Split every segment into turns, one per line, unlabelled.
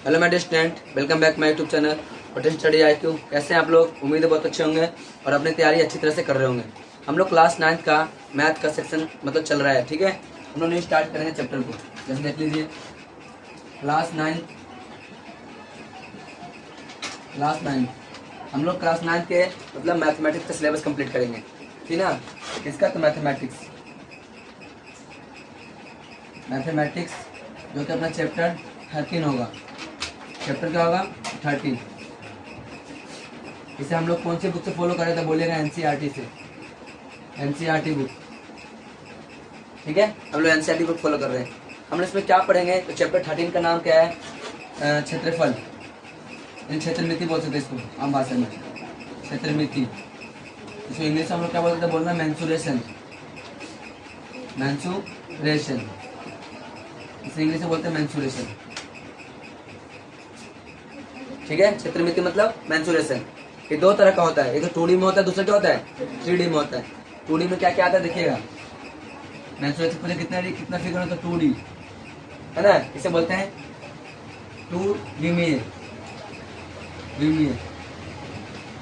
Hello my dear student, welcome back my YouTube channel potential study IQ। कैसे हैं आप लोग? उम्मीद है बहुत अच्छे होंगे और अपनी तैयारी अच्छी तरह से कर रहे होंगे। हम लोग क्लास 9 का मैथ का सेक्शन मतलब चल रहा है, ठीक है। हम लोग नहीं स्टार्ट करेंगे चैप्टर को। जैसे देख लीजिए क्लास 9 हम लोग क्लास 9 के मतलब मैथमेटिक्स का सिलेबस कंप्लीट करेंगे, ठीक है ना। किसका? तो मैथमेटिक्स जो कि अपना चैप्टर 13 होगा। चैप्टर क्या होगा? 13। इसे हम लोग कौन सी बुक से फॉलो कर रहे थे? बोलिएगा NCERT से, NCERT बुक, ठीक है। हम लोग NCERT बुक फॉलो कर रहे हैं। हम लोग इसमें क्या पढ़ेंगे? तो चैप्टर 13 का नाम क्या है? क्षेत्रफल, क्षेत्रमिति बोल सकते हैं इसको आम भाषा में, क्षेत्रमिति। इसको इंग्लिश में हम लोग क्या बोलते हैं? बोलना मेंसुरेशन, इसे इंग्लिश में बोलते हैं मेंसुरेशन, ठीक है। क्षेत्रमिति मतलब मेंसुरेशन। ये दो तरह का होता है, एक तो 2D में होता है, दूसरा क्या होता है? 3D में होता है। 2D में क्या क्या आता है देखिएगा। मेंसुरेशन पूछे कितना फिगर होता है? 2D, है ना। इसे बोलते हैं 2 विमीय,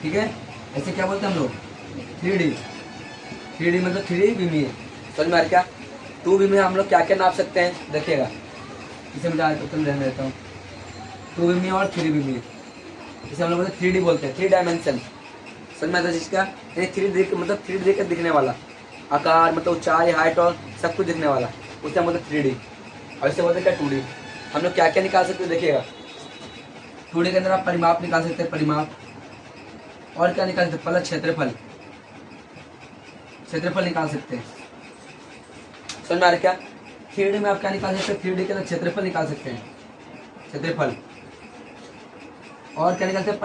ठीक है। ऐसे क्या बोलते हैं हम लोग? 3D मतलब 3 विमीय। समझ में आ रहा क्या? 2 विमीय हम लोग क्या क्या नाप सकते हैं देखिएगा। इसे मैं ध्यान देता हूँ। 2 विमीय और 3 विमीय, इसे हम लोग 3D बोलते हैं, 3 डायमेंशन। समझ में आता है जिसका? 3D मतलब 3D का दिखने वाला आकार, मतलब ऊंचाई, हाइट और सब कुछ दिखने वाला, उसे हम बोलते 3D। और इसे बोलते क्या? 2D। हम लोग क्या क्या निकाल सकते हैं देखिएगा। 2D के अंदर आप परिमाप निकाल सकते हैं, परिमाप। और क्या निकाल सकते हैं? पहला क्षेत्रफल निकाल सकते हैं। समझ में आ रहा क्या? 3D में आप क्या निकाल सकते हैं? 3D के अंदर क्षेत्रफल निकाल सकते हैं, क्षेत्रफल। और क्या निकालते हैं?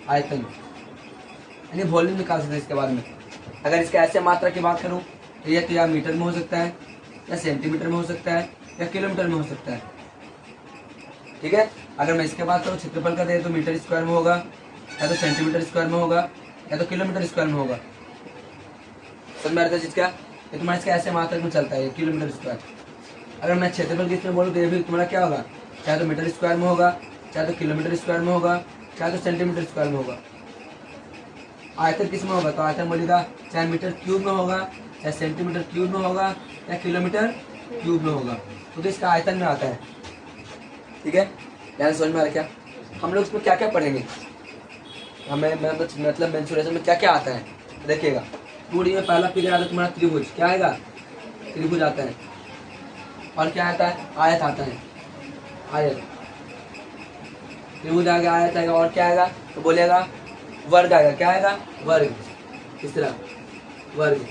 आयतन यानी वॉल्यूम निकाल सकते हैं इसके बारे में। अगर इसके ऐसे मात्रा की बात करूं तो ये तो या मीटर में हो सकता है, या सेंटीमीटर में हो सकता है, या किलोमीटर में हो सकता है, ठीक है। अगर मैं इसके बात करूँ क्षेत्रफल का दे तो मीटर स्क्वायर में होगा, या तो सेंटीमीटर स्क्वायर में होगा, या तो किलोमीटर स्क्वायर में होगा। समझ में आता है जिसका? ये तुम्हारा इसका ऐसे मात्रा में चलता है, किलोमीटर स्क्वायर। अगर मैं क्षेत्रफल की इसमें बोलूँ तो ये भी तुम्हारा क्या होगा? चाहे तो मीटर स्क्वायर में होगा, चाहे तो किलोमीटर स्क्वायर में होगा, चाहे तो सेंटीमीटर स्क्वायर में होगा। आयतन किस में होगा? तो आयतन बोलेगा चाहे मीटर क्यूब में होगा, चाहे सेंटीमीटर क्यूब में होगा, या किलोमीटर क्यूब में होगा, तो इसका आयतन में आता है, ठीक है। ध्यान समझ में आ रहा क्या? हम लोग इसमें क्या क्या पढ़ेंगे? हमें मतलब मेंसुरेशन में क्या क्या आता है देखिएगा। 2D में पहला फिगर आता है तुम्हारा त्रिभुज। क्या आएगा? त्रिभुज आता है। और क्या आता है? आयत आता है, आयत। त्रिभुज आएगा, आयत आएगा, और क्या आएगा? तो बोलेगा वर्ग आएगा। क्या आएगा? वर्ग। तीसरा वर्ग।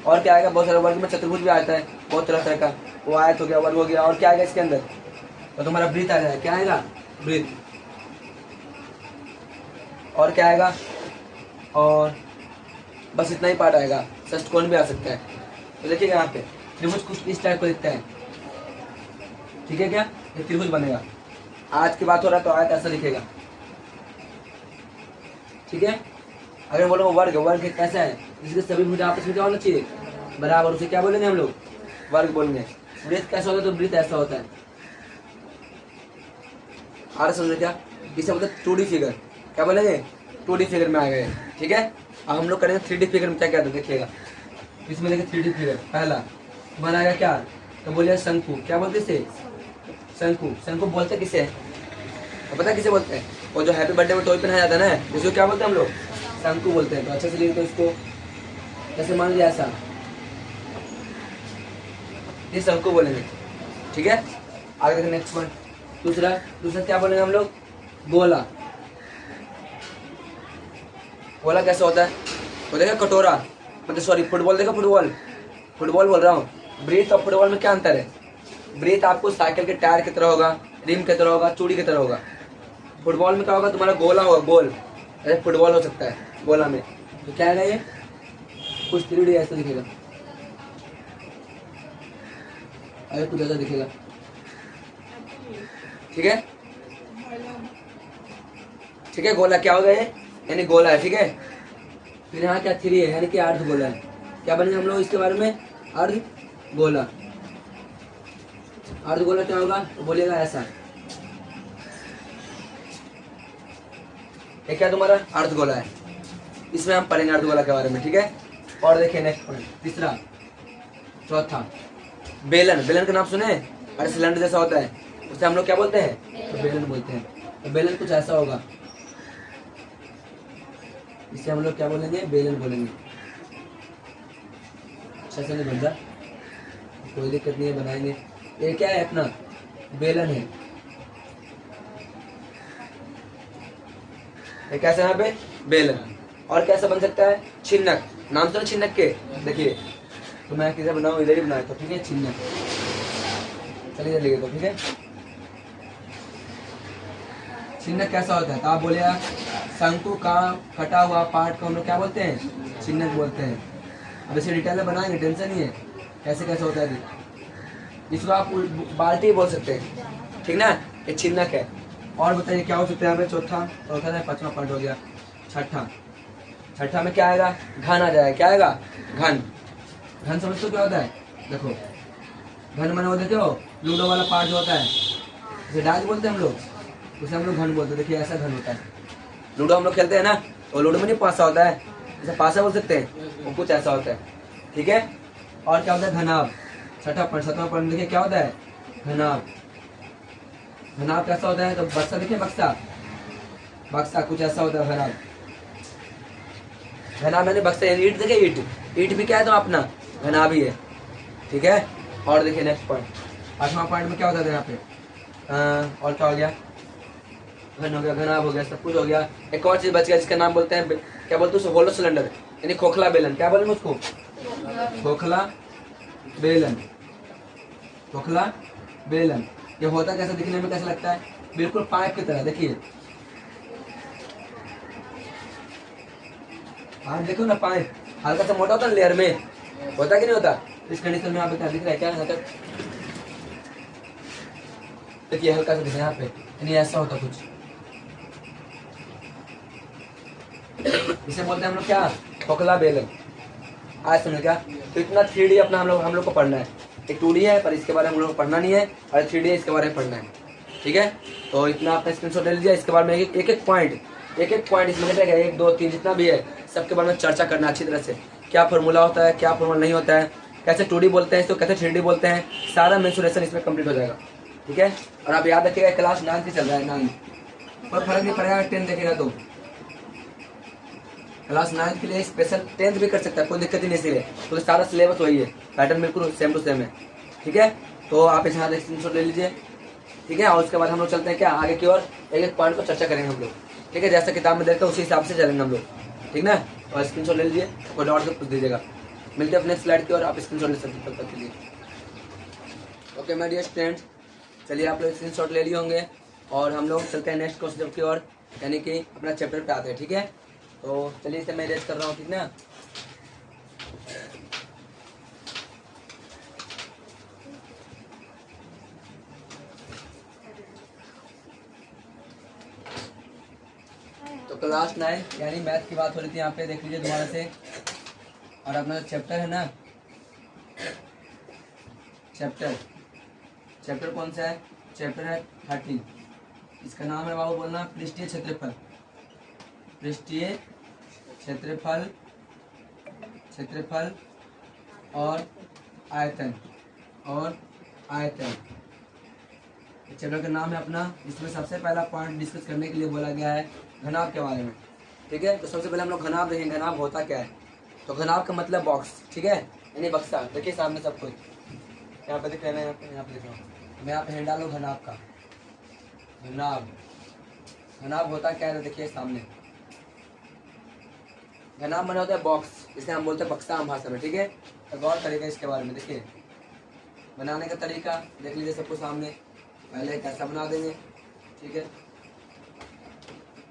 और क्या आएगा? बहुत सारे वर्ग में चतुर्भुज भी आता है, बहुत तरह का। वो आयत हो गया, वर्ग हो गया। और क्या आएगा इसके अंदर? तो तुम्हारा वृत्त आ जाएगा। क्या आएगा? वृत्त। और क्या आएगा? और बस इतना ही पार्ट आएगा। षष्ठकोण भी आ सकता है। तो देखिएगा यहाँ पे त्रिभुज कुछ इस टाइप को दिखता है, ठीक है। क्या ये त्रिभुज बनेगा? आज की बात हो रहा है तो आयत ऐसा दिखेगा, ठीक है। अगर बोलो वर्ग कैसा है? जिसके सभी भुजा आपस में क्या होना चाहिए? बराबर। उसे क्या बोलेंगे हम लोग? वर्ग बोलेंगे। वृत्त कैसा होता है? तो वृत्त ऐसा होता है। आर समझ क्या? इसे बोलते 2D फिगर। क्या बोलेंगे? 2D फिगर में आ गए, ठीक है। अब हम लोग करेंगे 3D फिगर में। क्या क्या देखिएगा इसमें? देखिए 3D फिगर पहला बनाएगा क्या? तो बोलिए शंकु। क्या बोलते इसे? शंकु बोलते किसे? तो पता किसे बोलते हैं? वो जो हैप्पी बर्थडे में टॉय पहनाया जाता है ना, इसको क्या बोलते हैं हम लोग? शंकु बोलते हैं। तो अच्छे से लिख दो इसको। जैसे मान लिया ऐसा, ये शंकु बोलेंगे, ठीक है। आगे देखिए नेक्स्ट वन। दूसरा क्या बोलेंगे हम लोग? गोला। गोला कैसा होता है? वो देखा कटोरा, मतलब सॉरी फुटबॉल। देखा फुटबॉल बोल रहा हूँ। ब्रीथ और फुटबॉल में क्या अंतर है? ब्रीथ आपको साइकिल के टायर की तरह होगा, रिम की तरह होगा, चूड़ी की तरह होगा। फुटबॉल में क्या होगा? तुम्हारा गोला होगा, गोल। ऐसे फुटबॉल हो सकता है गोला में। तो क्या है ये? कुछ 3D ऐसा दिखेगा, अरे कुछ ऐसा दिखेगा, ठीक है। गोला क्या होगा ये? यानी गोला है, ठीक है। फिर यहाँ क्या 3 है, यानी कि अर्ध गोला है। क्या बनेगा हम लोग इसके बारे में? अर्ध गोला। अर्धगोला क्या होगा तो बोलिएगा ऐसा। ये क्या तुम्हारा अर्धगोला है, इसमें हम पढ़ेंगे अर्धगोला के बारे में, ठीक है। और देखिए नेक्स्ट पॉइंट, तीसरा, चौथा, बेलन। बेलन का नाम सुने? अरे सिलेंडर जैसा होता है, उसे हम लोग क्या बोलते हैं? तो बेलन बोलते हैं। तो बेलन कुछ ऐसा होगा, इसे हम लोग क्या बोलेंगे? बेलन बोलेंगे। अच्छा से नहीं बन रहा, कोई दिक्कत नहीं है, बनाएंगे। ये क्या है? अपना बेलन है। ये कैसे यहाँ पे? बेलन। और कैसा बन सकता है? छिन्नक। नाम सुना छिन्नक के? देखिए तो मैं किधर बनाऊँ? इधर ही बनाया तो, ठीक है, छिन्नक। चलिए इधर लिखे तो, ठीक है। छिन्नक कैसा होता है? तो आप बोलिए शंकु का कटा हुआ पार्ट को हम लोग क्या बोलते हैं? छिन्नक बोलते हैं। अब इसे डिटेल में बनाएंगे, टेंशन नहीं है। कैसे कैसे होता है? इसको आप बाल्टी बोल सकते हैं, ठीक ना। ये छिन्नक है। और बताइए क्या हो सकता है यहाँ पे? चौथा, चौथा है, पांचवा पार्ट हो गया। छठा, छठा में क्या आएगा? घन आ जाएगा। क्या आएगा? घन। घन समझते हो क्या होता है? देखो घन मैंने वो देते हो, लूडो वाला पार्ट जो होता है, जैसे डाइस बोलते हैं हम लोग, उसे हम लोग घन बोलते हैं। देखिए ऐसा घन होता है। लूडो हम लोग खेलते हैं ना, तो लूडो में नहीं पासा होता है, जैसे पासा बोल सकते हैं, वो कुछ ऐसा होता है, ठीक है। और क्या होता है? घनाभ। छठा पॉइंट, सातवां पॉइंट देखिए क्या होता है? घनाभ। घनाभ कैसा होता है? तो बक्सा देखिए, बक्सा, बक्सा कुछ ऐसा होता है घनाभ। घनाभ मैंने बक्सा, ईट देखिए, ईट, ईट भी क्या है? तो अपना घनाभ ही है, ठीक है। और देखिए नेक्स्ट पॉइंट, आठवां पॉइंट में क्या होता था यहाँ पे? और क्या हो गया? घन हो गया, घनाभ हो गया, सब कुछ हो गया। एक और चीज बच गया जिसका नाम बोलते हैं, क्या बोलते हैं? होलो सिलेंडर, यानी खोखला बेलन। क्या बोलेंगे उसको? खोखला बेलन। खोखला बेलन। ये होता कैसा? दिखने में कैसा लगता है? बिल्कुल पाइप की तरह। देखिए आप देखो ना, पाइप हल्का सा मोटा होता है, लेयर में होता कि नहीं होता? इस कंडीशन में यहाँ पे क्या दिख रहा है? क्या है? देखिए हल्का सा दिख रहा है यहाँ पे, यानी ऐसा होता कुछ, इसे बोलते हैं हम लोग क्या? खोखला बेलन। आज समझ क्या? तो इतना 3D अपना हम लोग को पढ़ना है। एक 2D है पर इसके बारे में हम लोग को पढ़ना नहीं है, और 3D है इसके बारे में पढ़ना है, ठीक है। तो इतना आपने स्क्रीनशॉट ले लीजिए। इसके बारे में एक एक पॉइंट इसमें रहेगा, 1 2 3 जितना भी है सबके बारे में चर्चा करना अच्छी तरह से। क्या फॉर्मूला होता है, क्या फॉर्मूला नहीं होता है, कैसे 2D बोलते हैं इसको, कैसे 3D बोलते हैं, सारा मेंसुरेशन इसमें कंप्लीट हो जाएगा, ठीक है। और आप याद रखिएगा क्लास 9 की चल रहा है, 9, कोई फर्क नहीं पड़ेगा 10 देखेगा तो। क्लास 9 के लिए स्पेशल 10th भी कर सकता है, कोई दिक्कत ही नहीं इसलिए, तो सारा सिलेबस वही है, पैटर्न बिल्कुल सेम टू सेम है, ठीक है। तो आप इस यहाँ स्क्रीनशॉट ले लीजिए, ठीक है। और उसके बाद हम लोग चलते हैं क्या आगे की ओर, एक एक पॉइंट को चर्चा करेंगे हम लोग, ठीक है। जैसा किताब में देखते हैं उसी हिसाब से चलेंगे हम लोग, ठीक ना। और स्क्रीनशॉट ले लीजिए, कोई डाउट से पूछ दीजिएगा। मिलते हैं अपने स्लाइड की ओर, आप स्क्रीनशॉट ले सकते तब तक के लिए। ओके माय डियर स्टूडेंट्स, चलिए आप लोग स्क्रीनशॉट ले लिए होंगे और हम लोग चलते हैं नेक्स्ट क्वेश्चन की ओर, यानी कि अपना चैप्टर पे आते हैं, ठीक है। तो चलिए इसे मैं रेज कर रहा हूँ, ठीक ना। तो क्लास 9 यानी मैथ की बात हो रही थी यहाँ पे, देख लीजिए दोबारा से। और अपना चैप्टर है ना, चैप्टर कौन सा है? चैप्टर है 13। इसका नाम है बाबू बोलना पृष्ठीय क्षेत्रफल। पृष्ठीय क्षेत्रफल और आयतन चैप्टर का नाम है अपना। इसमें सबसे पहला पॉइंट डिस्कस करने के लिए बोला गया है घनाभ के बारे में, ठीक है। तो सबसे पहले हम लोग घनाभ देखेंगे, घनाभ होता क्या है। तो घनाभ का मतलब बॉक्स, ठीक है, यानी बक्सा। देखिए सामने सब कुछ यहाँ पे दिख रहा है, यहाँ पे दिख रहा हूँ मैं, यहाँ पे हैंड डालू घनाभ का। घनाभ होता क्या है? देखिए सामने घनाभ माना होता है बॉक्स, इसे हम बोलते हैं बक्सा आम भाषा में, ठीक है। तो गौर करिएगा इसके बारे में। देखिए बनाने का तरीका देख लीजिए सबको सामने। पहले कैसा बना देंगे, ठीक है,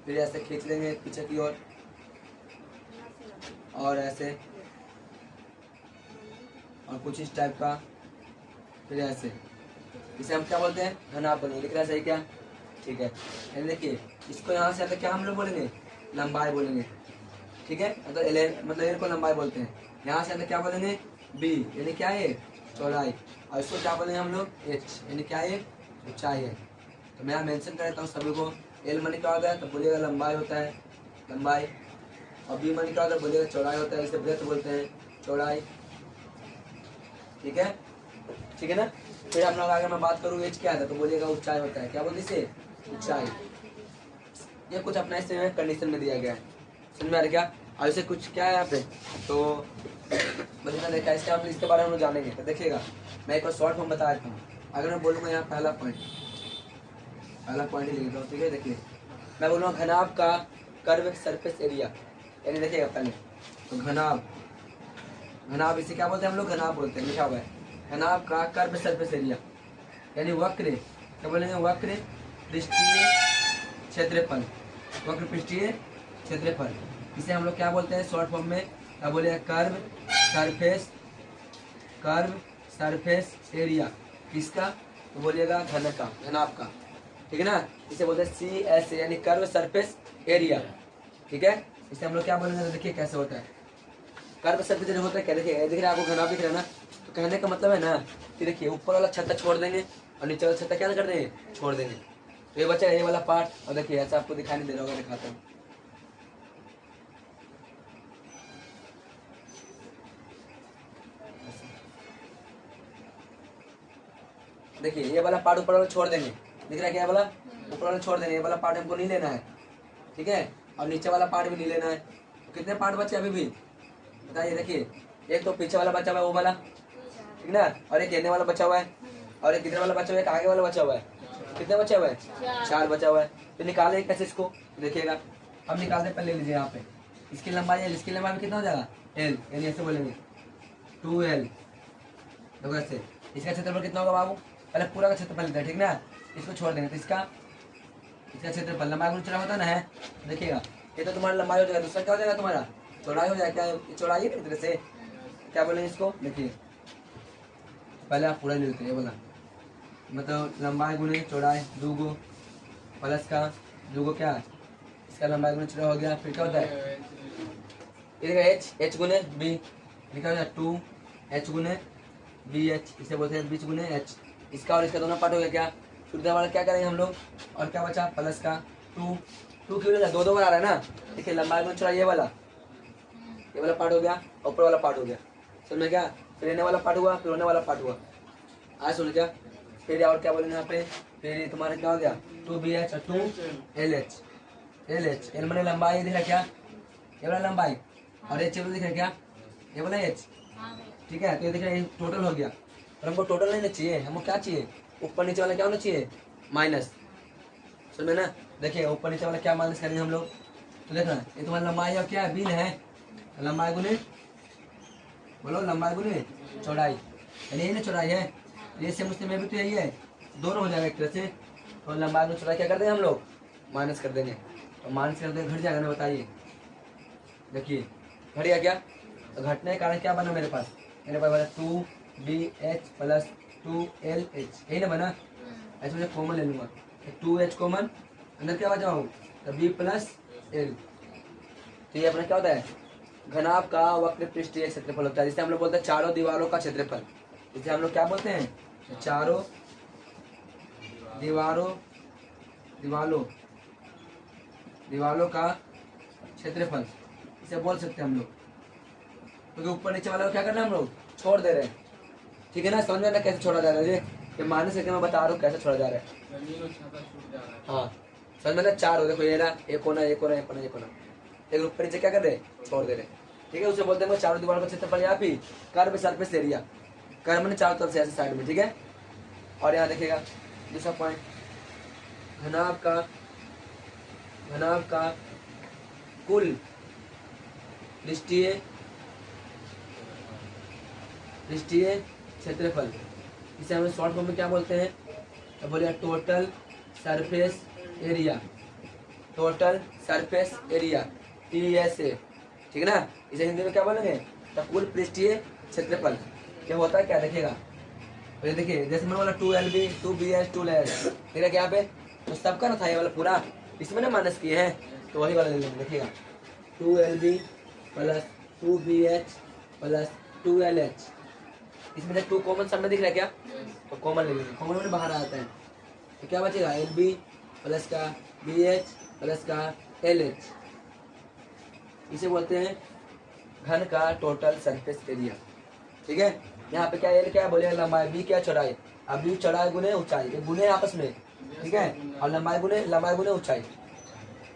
फिर ऐसे खींच लेंगे पीछे की ओर और ऐसे, और कुछ इस टाइप का, फिर ऐसे। इसे हम क्या बोलते हैं? घनाभ बनेंगे। दिख रहा है सही क्या? ठीक है। देखिए इसको यहाँ से क्या हम लोग बोलेंगे? लंबाई बोलेंगे, ठीक है। मतलब एल को लंबाई बोलते हैं। यहाँ से क्या बोलेंगे? बी, यानी क्या है? चौड़ाई, और इसको क्या बोलेंगे हम लोग एच, यानी क्या है ऊंचाई है। तो मैं यहाँ मेंशन कर देता हूँ सभी को। एल माने क्या होता है तो बोलिएगा लंबाई होता है, लंबाई। और बी माने क्या होता है बोलिएगा चौड़ाई होता है, इसे ब्रेथ बोलते हैं, चौड़ाई। ठीक है, ठीक है ना। फिर हम लोग अगर मैं बात करूँ एच क्या है तो बोलिएगा ऊंचाई होता है, क्या बोलते इसे ऊंचाई। ये कुछ अपना इससे कंडीशन में दिया गया है, समझ में आ रहा क्या। और इसे कुछ क्या है यहाँ पे तो बच्चा देखा इसके हम इसके बारे में हम लोग जानेंगे। तो देखिएगा मैं एक बार शॉर्ट फॉर्म बता देता हूँ। अगर मैं बोलूँगा यहाँ पहला पॉइंट ही लिख देता हूँ, ठीक है। देखिए मैं बोलूँगा घनाभ का कर्व सरफेस एरिया, यानी देखिएगा पहले तो घनाभ इसे क्या बोलते हैं हम लोग, घनाभ बोलते हैं, लिखा हुआ है घनाभ का कर्व सरफेस एरिया, यानी वक्र, क्या बोलेंगे वक्र पृष्ठीय क्षेत्रफल, वक्र पृष्ठीय क्षेत्रफल। इसे हम लोग क्या बोलते हैं शॉर्ट फॉर्म में, क्या बोले कर्व सरफेस एरिया। किसका तो बोलिएगा घन का, घनाभ का, ठीक है ना। इसे बोलते हैं CS यानी कर्व सरफेस एरिया, ठीक है। इसे हम लोग क्या बोलेंगे तो देखिए कैसे होता है कर्व सरफेस एरिया होता है क्या। देखिए दिख रहा है आपको घनाभ दिख रहा है ना, तो कहने का मतलब है ना कि देखिए ऊपर वाला छत्ता छोड़ देंगे और नीचे वाला छत्ता क्या कर देंगे, छोड़ देंगे। तो ये बचा ये वाला पार्ट, और देखिए ऐसा आपको दिखाई नहीं दे रहा होगा, दिखाता हूँ। देखिए ये वाला पार्ट ऊपर वाला छोड़ देंगे, दिख रहा है क्या वाला ऊपर वाला छोड़ देंगे, ये वाला पार्ट हमको नहीं लेना है, ठीक है। और नीचे वाला पार्ट भी नहीं लेना है। तो कितने पार्ट बचे अभी भी बताइए। देखिए एक तो पीछे वाला बचा हुआ है वो वाला, ठीक ना, और एक कहने वाला बचा हुआ है, और एक कितने वाला बचा हुआ है, एक आगे वाला बचा हुआ है। कितने बचा हुआ है, 4 बचा हुआ है। तो निकाले कैसे इसको, देखिएगा हम निकालते पहले लीजिए यहाँ पे इसकी लंबाई है, इसकी लंबाई में कितना हो जाएगा L, यानी ऐसे बोलेंगे 2L। देखो ऐसे इसका क्षेत्रफल कितना होगा बाबू, पहले पूरा का क्षेत्रफल लेते हैं, ठीक ना। इसको छोड़ देंगे तो इसका क्षेत्रफल लंबाई गुणा चौड़ाई होता है ना है। देखिएगा ये तो तुम्हारा लंबाई हो जाएगा, दूसरा क्या हो जाएगा तुम्हारा चौड़ाई हो जाएगा। क्या चौड़ाई है तरह से क्या बोलेंगे इसको। देखिए पहले आप पूरा ले लेते हैं, बोला मतलब लंबाई गुणे चौड़ाई 2 गो प्लस का 2 गो क्या इसका लंबाई गुणे चौड़ाई हो गया। फिर क्या होता है H गुणे B, लिखा हो जाए 2H गुणे BH, इसे बोलते हैं बीच गुणे H। इसका और इसका दोनों पार्ट हो गया क्या। फिर वाला क्या करेंगे हम लोग, और क्या बचा प्लस का 2 क्यों दो बार आ रहा है ना। देखिए लंबाई गुणे चौड़ाई ये वाला पार्ट हो गया, ऊपर वाला पार्ट हो गया, समझ में क्या। फिर रहने वाला पार्ट हुआ, फिर होने वाला पार्ट हुआ, आज सुन क्या। फिर और क्या बोलेंगे यहाँ पे, फिर तुम्हारा क्या हो गया 2BH और 2LH। L मैंने लंबाई दिख रहा क्या, ये वाला लंबाई, और H दिख रहा क्या, ये वाला H, ठीक है। तो ये दिख रहा है टोटल हो गया। और हमको टोटल नहीं चाहिए, हमको क्या चाहिए ऊपर नीचे वाला क्या होना चाहिए माइनस, समझ में ना। देखिए ऊपर नीचे वाला क्या माइनस करेंगे हम लोग, तो देखना ये तुम्हारा लंबाई अब क्या है बीन है, लंबाई गुने बोलो लंबाई गुने चौड़ाई, यानी यही ना चौड़ाई है, ये से मुझसे में भी तो यही है, दोनों हो जाएगा एक तरह से। तो लंबाई गुने चौड़ाई क्या कर देंगे हम लोग माइनस कर देंगे, तो माइनस कर देंगे घट जाएगा ना, बताइए। देखिए घट गया क्या, तो घटने के कारण क्या बना मेरे पास 2BH प्लस 2LH, यही ना बना। ऐसे मुझे कॉमन ले लूंगा 2H कॉमन, अंदर क्या बचाऊँ तो B प्लस L। तो ये अपना क्या होता है घनाभ का वक्र पृष्ठीय क्षेत्रफल होता है, जिसे हम लोग बोलते हैं चारों दीवारों का क्षेत्रफल। जिसे हम लोग क्या बोलते हैं चारों दीवारों का क्षेत्रफल इसे बोल सकते हैं हम लोग, क्योंकि ऊपर नीचे वाला को क्या करना है हम लोग छोड़ दे रहे हैं, ठीक है ना। समझ में ना कैसे छोड़ा जा रहा है, ये माइनस करके मैं बता रहा हूँ कैसे छोड़ा जा रहा है। हाँ समझ में ना, 4 हो देखो ये ना, एक होना एक होना एक होना एक होना, एक ऊपर नीचे क्या कर रहे छोड़ दे रहे, ठीक है। उसे बोलते हैं चारों दीवारों का क्षेत्रफल या फिर कर्व सरफेस एरिया, कर्व में चारों तरफ से ऐसे साइड में, ठीक है। और यहाँ देखिएगा दूसरा पॉइंट घनाभ का कुल पृष्ठीय क्षेत्रफल, इसे हम शॉर्ट फॉर्म में क्या बोलते हैं तो बोलिए टोटल सरफेस एरिया TSA, ठीक है ना। इसे हिंदी में क्या बोलेंगे तो कुल पृष्ठीय क्षेत्रफल क्या होता है क्या देखिएगा। तो ये देखिए जैसे मैंने बोला 2LB 2BH 2LH, ठीक है क्या पे तो सबका ना था ये वाला पूरा, इसमें ना माइनस किए हैं तो वही वाला ले लेंगे। देखिएगा 2LB plus 2BH plus 2LH, इसमें से 2 कॉमन सामने दिख रहा है क्या, तो कॉमन ले लीजिए, कॉमन में बाहर आता है तो क्या बचेगा एल बी प्लस का बी एच प्लस का एल एच। इसे बोलते हैं घन का टोटल सरफेस एरिया। ठीक है, यहाँ पे क्या एल क्या बोले लंबाई, बी क्या चौड़ाई, अब बी चौड़ाई गुने ऊंचाई, ये गुने आपस में, ठीक है, और लंबाई गुने ऊंचाई,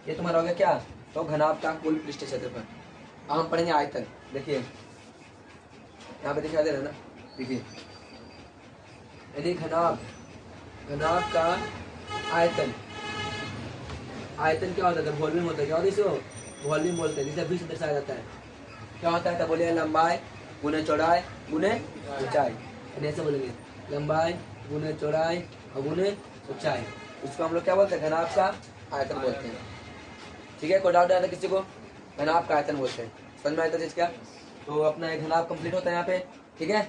ये तुम्हारा हो गया क्या, तो घनाभ का कुल पृष्ठ क्षेत्रफल। अब हम पढ़ेंगे आयतन। देखिए यहाँ पे दिखाई दे रहा है ना, देखिए यदि घनाभ का आयतन, आयतन क्या होता है, वॉल्यूम होता है, क्या होता है इसको वॉल्यूम बोलते हैं, जिसे भी से दर्शाया जाता है, क्या होता है, तो बोलिए लंबाई गुने चौड़ाई गुने ऊंचाई, ऐसे बोलेंगे लंबाई गुने चौड़ाई और गुने ऊंचाई, इसको हम लोग क्या बोलते हैं, घनाभ का आयतन बोलते हैं। ठीक है, कोई डाउट आता है किसी को, घनाभ का आयतन बोलते हैं, समझ में आता चीज क्या, तो अपना एक घनाभ कंप्लीट होता है यहाँ पे। ठीक है,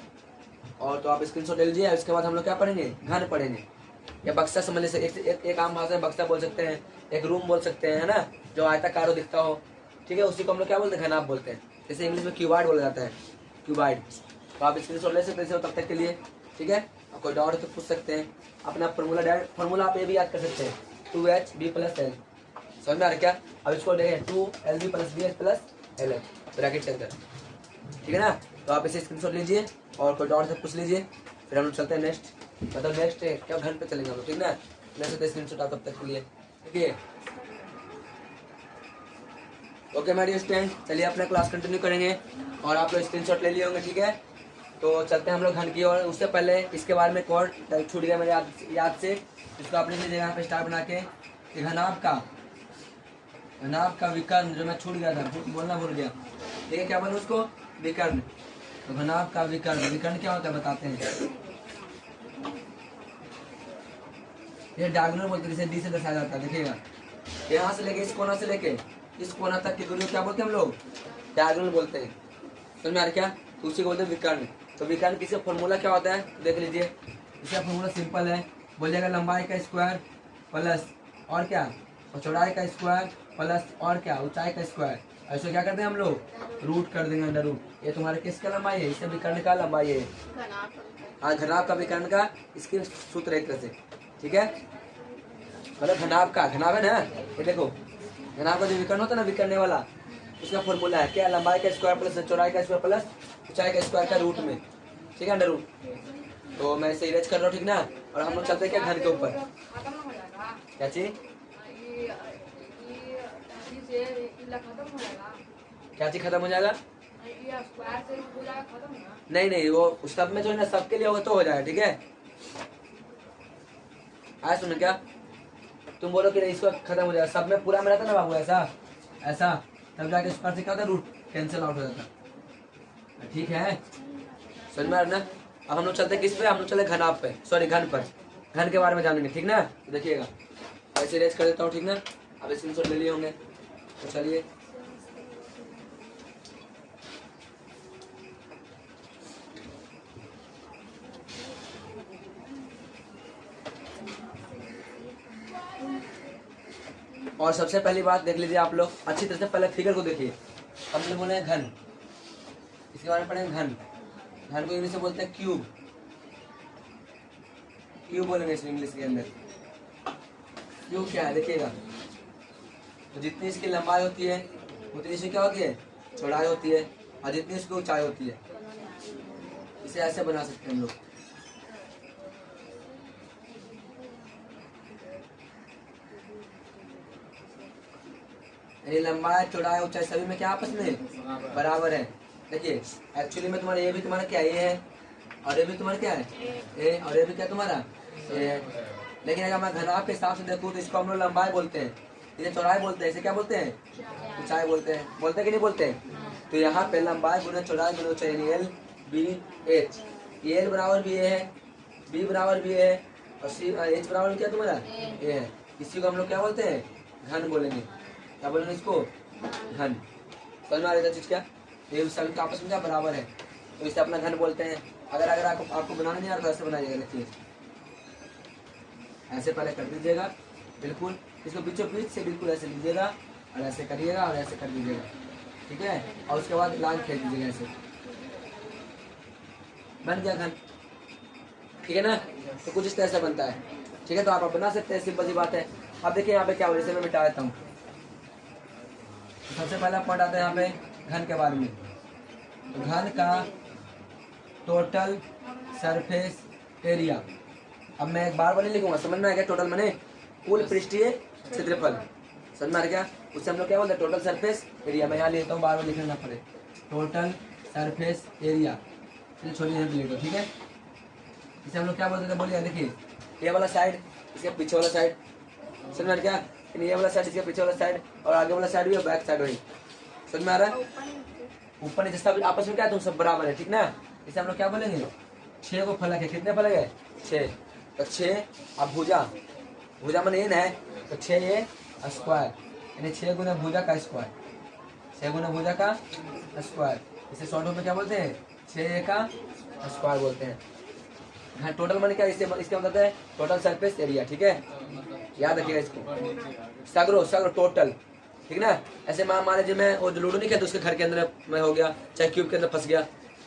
और तो आप स्क्रीनशॉट ले लीजिए, उसके बाद हम लोग क्या पढ़ेंगे, घन पढ़ेंगे, या बक्सा समझ ले सकते, एक आम भाषा में बक्सा बोल सकते हैं, एक रूम बोल सकते हैं, है ना, जो आयताकार दिखता हो। ठीक है, उसी को हम लोग क्या बोलते हैं, घनाभ बोलते हैं, जैसे इंग्लिश में क्यूबाइड बोला जाता है, क्यूबाइड। तो आप स्क्रीनशॉट ले सकते हैं तब तक के लिए। ठीक है, और कोई डाउट तो पूछ सकते हैं, अपना फॉर्मूला आप ये भी याद कर सकते हैं, 2HB + L, समझ में आ रहा क्या। अब इसको देखें 2LB + BH + LH ब्रैकेट के अंदर, ठीक है ना, तो आप इसे स्क्रीनशॉट लीजिए और कोई डाउट से पूछ लीजिए, फिर हम लोग चलते हैं नेक्स्ट, मतलब नेक्स्ट क्या घन पे चलेंगे हम लोग, ठीक ना, नेक्स्ट स्क्रीनशॉट आप तब तक के लिए। ठीक है, ओके माय डियर स्टूडेंट, चलिए अपना क्लास कंटिन्यू करेंगे और आप लोग स्क्रीनशॉट ले लिए होंगे। ठीक है, तो चलते हैं हम लोग घन की ओर। उससे पहले इसके बारे में एक और छूट गया मेरे याद से, इसको आप लिख लीजिए यहाँ पे स्टार बना के, कि घनाभ का विकर्ण, जो मैं छूट गया था, बोलना भूल गया। ठीक है, क्या बोलूँ उसको, विकर्ण, तो घनाभ का विकर्ण क्या होता है बताते हैं, ये डायगोनल बोलते हैं, जिसे डी से दर्शाया जाता है। देखिएगा यहाँ से लेके इस कोना से लेके इस कोना तक की दूरी को क्या बोलते हैं हम लोग, डायगोनल बोलते हैं, समझ में आ रहा क्या, तो उसी को बोलते हैं विकर्ण। तो विकर्ण किसी फॉर्मूला क्या होता है देख लीजिए, इसका फॉर्मूला सिंपल है, बोलिएगा लंबाई का स्क्वायर प्लस और क्या, और चौड़ाई का स्क्वायर प्लस और क्या, ऊंचाई का स्क्वायर, ऐसे क्या करते हैं हम लोग, रूट कर देंगे, अंडर रूट। ये तुम्हारे किसका लंबाई है, इससे विकर्ण का लंबाई है, हाँ घनाभ का विकर्ण का, इसके सूत्र एक तरह से। ठीक है, मतलब घनाभ है ना, ये देखो घनाभ का जो विकर्ण होता है ना, विकर्णने वाला, उसका फॉर्मूला है क्या, लंबाई का स्क्वायर प्लस चौड़ाई का स्क्वायर प्लस ऊंचाई का स्क्वायर का रूट में। ठीक है, अंडर रूट। तो मैं इसे इरेज कर रहा हूँ, ठीक ना, और हम लोग चलते हैं क्या घन के ऊपर, क्या चीज, क्या चीज खत्म हो जाएगा, नहीं वो सब में जो है ना, सबके लिए होगा तो हो जाएगा। ठीक है, आज सुनो क्या, तुम बोलो कि इसको खत्म हो जाएगा, सब में पूरा में रहता ना बाबू, ऐसा तब जाके स्क्वायर से क्या होता है, रूट कैंसिल आउट हो जाता। ठीक है, समझ में आ रहा ना। अब हम लोग चलते किस पे, हम लोग चले घनाभ पे, सॉरी घन पर, घन के बारे में जानेंगे। ठीक ना, तो देखिएगा ऐसे रेज कर देता हूँ, ठीक ना, अब स्क्रीनशॉट ले लिए होंगे, तो चलिए और सबसे पहली बात देख लीजिए आप लोग अच्छी तरह से, पहले फिगर को देखिए। हम लोग बोले घन, इसके बारे में पढ़ेंगे घन को इंग्लिश में बोलते हैं क्यूब बोलेंगे इसमें इंग्लिश के अंदर। क्यूब क्या है देखिएगा, तो जितनी इसकी लंबाई होती है उतनी इसकी क्या होती है, चौड़ाई होती है, और जितनी इसकी ऊंचाई होती है, इसे ऐसे बना सकते हैं हम लोग। यानी लंबाई चौड़ाई ऊंचाई सभी में क्या आपस में बराबर है। देखिए एक्चुअली में तुम्हारा ये भी तुम्हारा क्या, ये है, और ये भी तुम्हारा क्या है, ए, और ये भी क्या तुम्हारा ए है। लेकिन अगर मैं घनाभ के हिसाब से देखूँ तो इसको हम लोग लंबाई बोलते हैं, इसे चौड़ाई बोलते हैं, इसे क्या बोलते हैं, ऊंचाई बोलते हैं कि नहीं बोलते हैं। तो यहाँ पे लंबाई गुना चौड़ाई गुना ऊंचाई, एल बी एच, एल बराबर भी ए है, बी बराबर भी ए है, और सी एच बराबर क्या तुम्हारा ए है। इसी को हम लोग क्या बोलते हैं, घन बोलेंगे। क्या बोलेंगे इसको, घन। समझ में आ रहा है चीज क्या, ये सभी का आपस में क्या बराबर है, तो इसे अपना घन बोलते हैं। अगर आपको बनाना नहीं आता तो ऐसे बनाइएगा, देखिए ऐसे पहले कर दीजिएगा, बिल्कुल इसको बीचों बीच से बिल्कुल ऐसे लीजिएगा, और ऐसे करिएगा और ऐसे कर दीजिएगा। ठीक है, और उसके बाद लाइन खींच दीजिएगा ऐसे, बन गया घन, ठीक है ना। तो कुछ इस तरह से बनता है, ठीक है। तो आप बना सकते हैं, सिंपल सी बात है। अब देखिए यहाँ पे क्या हो रहा है, इसे मैं मिटा देता हूँ। तो सबसे पहला पॉइंट आता है यहाँ पे घन के बारे में। तो घन का टोटल सरफेस एरिया, अब मैं एक बार नहीं लिखूंगा, समझ में आ गया। टोटल मैंने कुल पृष्ठीय क्षेत्रफल, समझ में आ गया। उससे हम लोग क्या बोलते हैं, टोटल सरफेस एरिया। मैं यहाँ लेता हूँ, बार लिखना ना पड़े, टोटल सरफेस एरिया। चलिए छोटी जगह लिख दो, ठीक है। इसे हम लोग क्या बोलते थे, बोलिए। देखिए ये वाला साइड, इसके पीछे वाला साइड, समझ में आ गया। ये वाला साइड, इसके पीछे वाला साइड, और आगे वाला साइड भी और बैक साइड वही, समझ में आ रहा है। ऊपर नीचे सब आपस में क्या है, तुम सब बराबर है, ठीक ना। इसे हम लोग क्या बोलेंगे, 6 को फलक है। कितने फलक है, 6। तो 6, अब भुजा, भुजा मन एन है, तो 6 ये स्क्वायर, यानी 6 गुना भुजा का स्क्वायर, 6 गुना भुजा का स्क्वायर। इसे शॉर्ट में क्या बोलते हैं, 6 का स्क्वायर बोलते हैं। हाँ, टोटल मन क्या, इसका मतलब है टोटल सरफेस एरिया, ठीक है। याद रखिएगा इसको, सगरो टोटल, ठीक ना। ऐसे मान लीजिए मैं वो जो लूडो नहीं खेलते, उसके घर के अंदर मैं हो गया, चाहे क्यूब के अंदर फंस गया,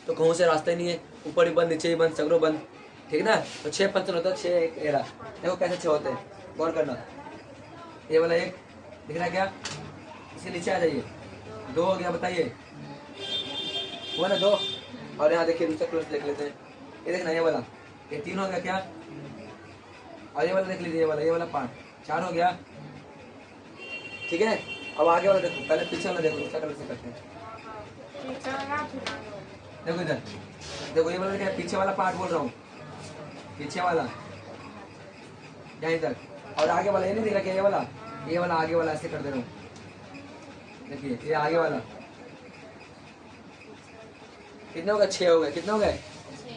तो कहूँ से रास्ता ही नहीं है, ऊपर ही बंद, नीचे ही बंद, सगरो बंद, ठीक ना। तो 6 फंक्शन होता है, 6 एक एरा। देखो कैसे 6 होते हैं, गौर करना। ये वाला एक दिख रहा है क्या, इसके नीचे आ जाइए, 2 हो गया, बताइए हुआ ना 2। और यहाँ देखिए दूसरा क्लोज देख लेते हैं, ये देखना, ये वाला, ये 3 हो गया क्या। और ये वाला देख लीजिए, ये वाला 5, 4 हो गया, ठीक है। अब आगे वाला देखो, पहले पीछे वाला देखो, दूसरा कलर से करते हैं। देखो इधर, देखो ये वाला क्या, पीछे वाला पार्ट बोल रहा हूँ, पीछे वाला यहीं तक। और आगे वाला ये नहीं दिख रहा, ये वाला आगे वाला ऐसे कर दे रहा हूँ, देखिए ये आगे वाला। कितने हो गए, 6 हो गए, कितने हो गए,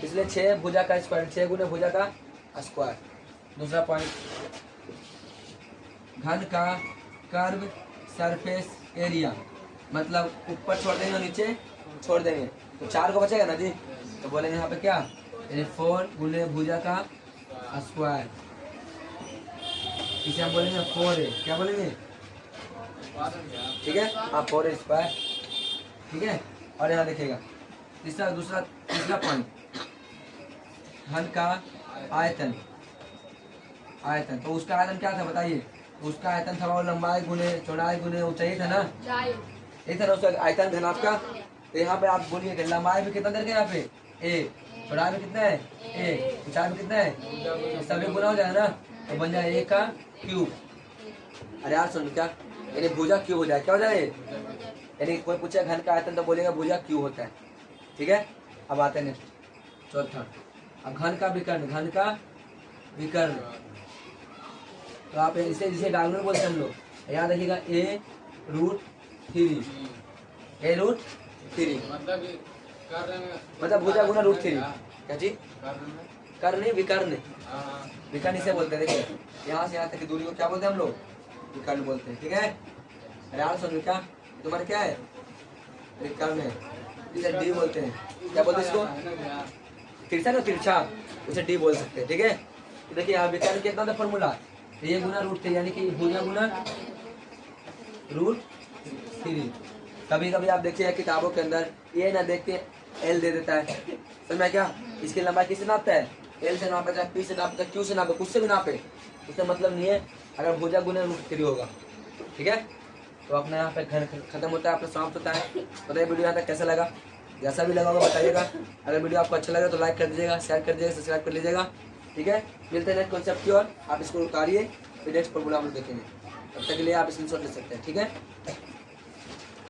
इसलिए 6 भुजा का स्क्वायर, 6 गुना भुजा का स्क्वायर। दूसरा पॉइंट, घन का कर्व सरफेस एरिया, मतलब ऊपर छोड़ देंगे और नीचे छोड़ देंगे, तो 4 को बचेगा ना जी। तो बोलेंगे यहाँ पे क्या, 4 गुने भुजा का स्क्वायर। इसे हम बोलेंगे 4a, क्या बोलेंगे, ठीक है। हाँ 4a स्क्वायर, ठीक है। और यहाँ देखिएगा तीसरा पॉइंट, घन का आयतन, तो उसका आयतन क्या था बताइए। उसका आयतन था वो लंबाई गुने चौड़ाई गुने ऊंचाई था ना, यही था ना उसका आयतन घन आपका। तो यहाँ पे आप बोलिए कि लंबाई भी कितना देर के, यहाँ पे a, चौड़ाई में कितना है a, ऊंचाई में कितना है, सभी गुना हो जाए ना, तो बन जाए a का क्यूब। अरे यार सुन, क्या यानी भुजा क्यूब हो जाए, क्या हो जाए, यानी कोई पूछे घन का आयतन तो बोलेगा भुजा क्यूब होता है, ठीक है। अब आते हैं नेक्स्ट, चौथा। अब घन का विकर्ण, तो आप इसे जिसे डायगोनल बोलते हैं हम लोग, याद रखिएगा a√3, मतलब भुजा गुना √3, क्या जी, कर्ण विकर्ण, विकर्ण इसे बोलते हैं। देखिए यहाँ से यहाँ तक की दूरी को क्या बोलते हैं हम लोग, विकर्ण बोलते हैं, ठीक है। यार सुन, क्या तुम्हारे क्या है, विकर्ण है, इसे डी बोलते हैं, क्या बोलते हैं इसको, तिरछा ना, तिरछा, उसे डी बोल सकते हैं, ठीक है। तो देखिए यहाँ विकर्ण कितना था फॉर्मूला, ये गुना √3, यानी कि भुजा गुना √3। कभी कभी आप देखिए किताबों के अंदर ये ना देख के एल दे देता है, समझ में क्या, इसकी लंबाई किससे नापता है, एल से नापे, चाहे पी से नापे, चाहे क्यू से नापे, कुछ से भी नापे, उससे मतलब नहीं है अगर भुजा गुना √3 होगा, ठीक है। तो अपने यहाँ पे घर खत्म होता है, अपना समाप्त होता है। बताइए वीडियो यहाँ तक कैसा लगा, जैसा भी लगा होगा बताइएगा। अगर वीडियो आपको अच्छा लगा तो लाइक कर दीजिएगा, शेयर कर दीजिएगा, सब्सक्राइब कर लीजिएगा, ठीक है। मिलते हैं नेक्स्ट कॉन्सेप्ट की ओर, आप इसको उतारिए, फिर नेक्स्ट फॉर्मूला हम देखेंगे। तब तक के लिए आप स्क्रीनशॉट ले सकते हैं, ठीक है।